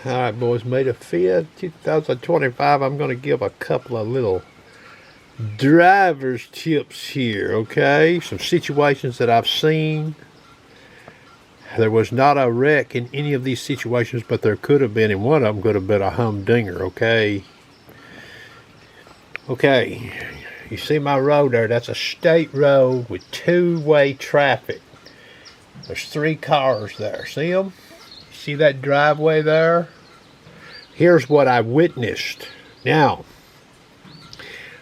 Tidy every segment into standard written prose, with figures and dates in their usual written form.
All right, boys, May the 5th, 2025. I'm going to give a couple of little driver's tips here, okay? Some situations that I've seen. There was not a wreck in any of these situations, but there could have been, and one of them could have been a humdinger, okay? Okay, you see my road there? That's a state road with two-way traffic. There's 3 cars there. See them? See that driveway there? Here's what I witnessed. Now,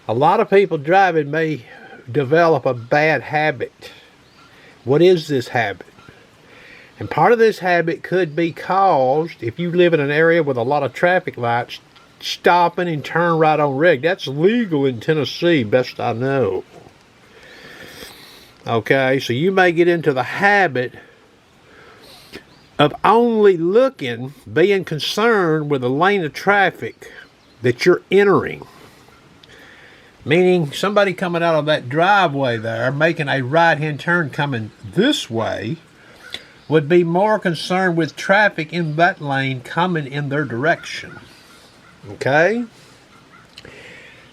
a lot of people driving may develop a bad habit. What is this habit? And part of this habit could be caused, if you live in an area with a lot of traffic lights, stopping and turn right on red. That's legal in Tennessee, best I know. Okay, so you may get into the habit of only looking, being concerned with the lane of traffic that you're entering. Meaning somebody coming out of that driveway there, making a right-hand turn coming this way, would be more concerned with traffic in that lane coming in their direction. Okay?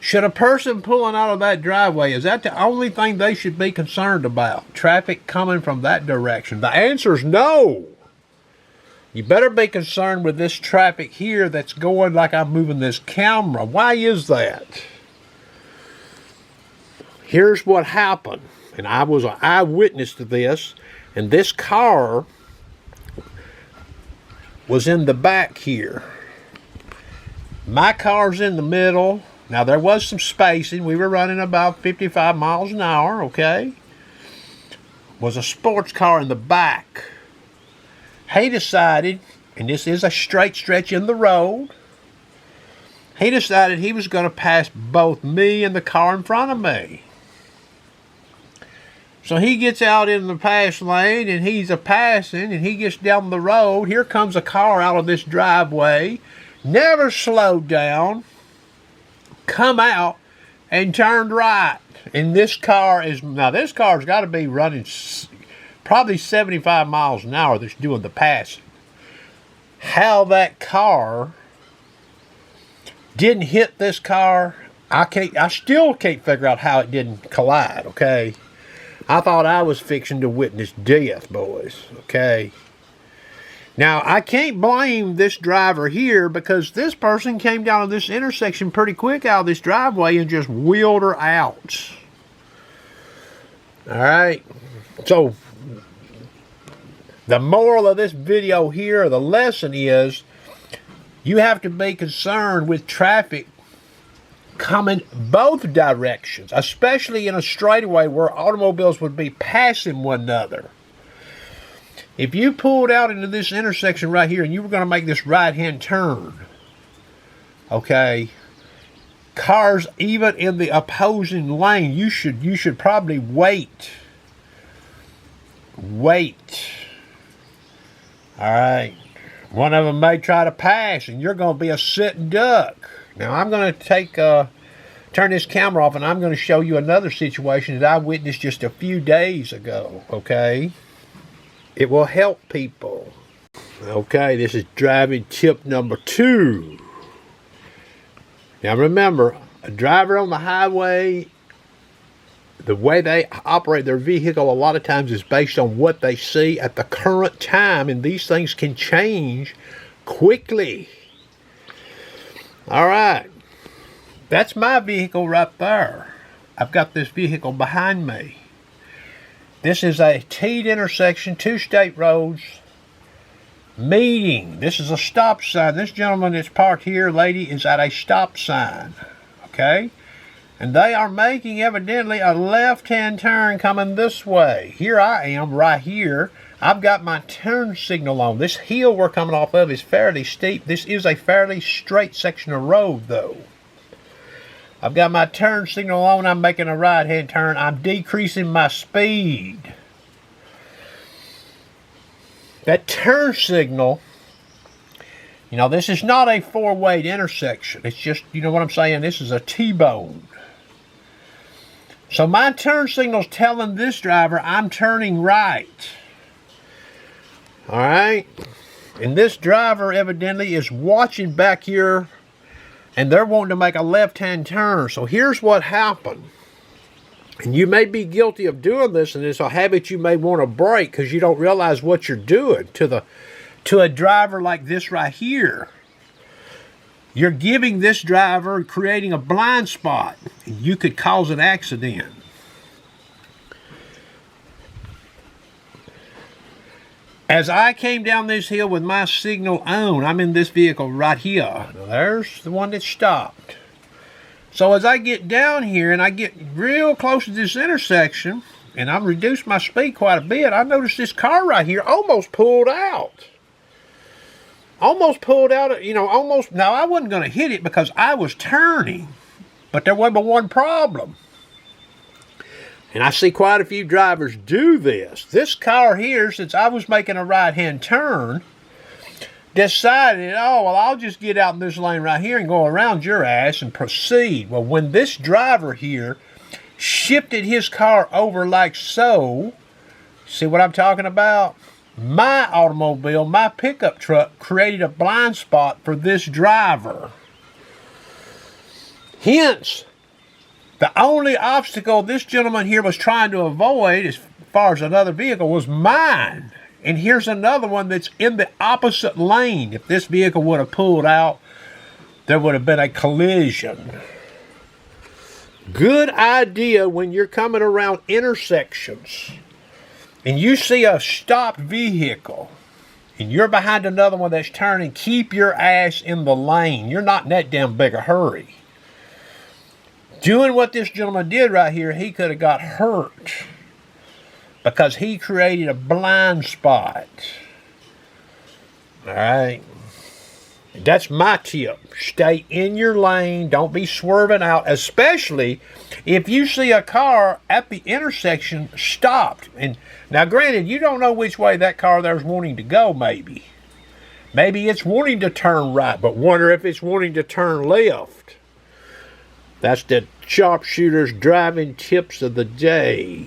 Should a person pulling out of that driveway, is that the only thing they should be concerned about? Traffic coming from that direction? The answer is no. You better be concerned with this traffic here that's going like I'm moving this camera. Why is that? Here's what happened. And I was an eyewitness to this. And this car was in the back here. My car's in the middle. Now, there was some spacing. We were running about 55 miles an hour, okay? Was a sports car in the back. He decided, and this is a straight stretch in the road, he decided he was going to pass both me and the car in front of me. So he gets out in the pass lane, and he's a-passing, and he gets down the road. Here comes a car out of this driveway, never slowed down, come out, and turned right. And this car's got to be running probably 75 miles an hour that's doing the passing. How that car didn't hit this car, I still can't figure out how it didn't collide, okay? I thought I was fixing to witness death, boys, okay? Now, I can't blame this driver here because this person came down to this intersection pretty quick out of this driveway and just wheeled her out. All right? So, the moral of this video here, the lesson is, you have to be concerned with traffic coming both directions, especially in a straightaway where automobiles would be passing one another. If you pulled out into this intersection right here and you were going to make this right-hand turn, okay, cars even in the opposing lane, you should probably wait. All right. One of them may try to pass, and you're going to be a sitting duck. Now, I'm going to turn this camera off, and I'm going to show you another situation that I witnessed just a few days ago, okay? It will help people. Okay, this is driving tip number 2. Now, remember, a driver on the highway, the way they operate their vehicle a lot of times is based on what they see at the current time, and these things can change quickly. All right, that's my vehicle right there. I've got this vehicle behind me. This is a T intersection, 2 state roads, meeting. This is a stop sign. This gentleman that's parked here, lady, is at a stop sign, okay? And they are making, evidently, a left-hand turn coming this way. Here I am, right here. I've got my turn signal on. This hill we're coming off of is fairly steep. This is a fairly straight section of road, though. I've got my turn signal on. I'm making a right-hand turn. I'm decreasing my speed. That turn signal, you know, this is not a 4-way intersection. It's just, you know what I'm saying? This is a T-bone. So my turn signal's telling this driver I'm turning right. All right? And this driver evidently is watching back here, and they're wanting to make a left-hand turn. So here's what happened. And you may be guilty of doing this, and it's a habit you may want to break because you don't realize what you're doing to a driver like this right here. You're giving this driver, creating a blind spot. You could cause an accident. As I came down this hill with my signal on, I'm in this vehicle right here. Now there's the one that stopped. So as I get down here and I get real close to this intersection, and I've reduced my speed quite a bit, I noticed this car right here almost pulled out. Almost pulled out, you know, almost. Now, I wasn't going to hit it because I was turning, but there was but one problem. And I see quite a few drivers do this. This car here, since I was making a right-hand turn, decided, oh, well, I'll just get out in this lane right here and go around your ass and proceed. Well, when this driver here shifted his car over like so, see what I'm talking about? My automobile, my pickup truck, created a blind spot for this driver. Hence, the only obstacle this gentleman here was trying to avoid, as far as another vehicle, was mine. And here's another one that's in the opposite lane. If this vehicle would have pulled out, there would have been a collision. Good idea when you're coming around intersections and you see a stopped vehicle and you're behind another one that's turning, keep your ass in the lane. You're not in that damn big a hurry. Doing what this gentleman did right here, he could have got hurt because he created a blind spot. All right. That's my tip. Stay in your lane. Don't be swerving out, especially if you see a car at the intersection stopped. And now, granted, you don't know which way that car there's wanting to go, maybe. Maybe it's wanting to turn right, but wonder if it's wanting to turn left. That's the sharpshooter's driving tips of the day.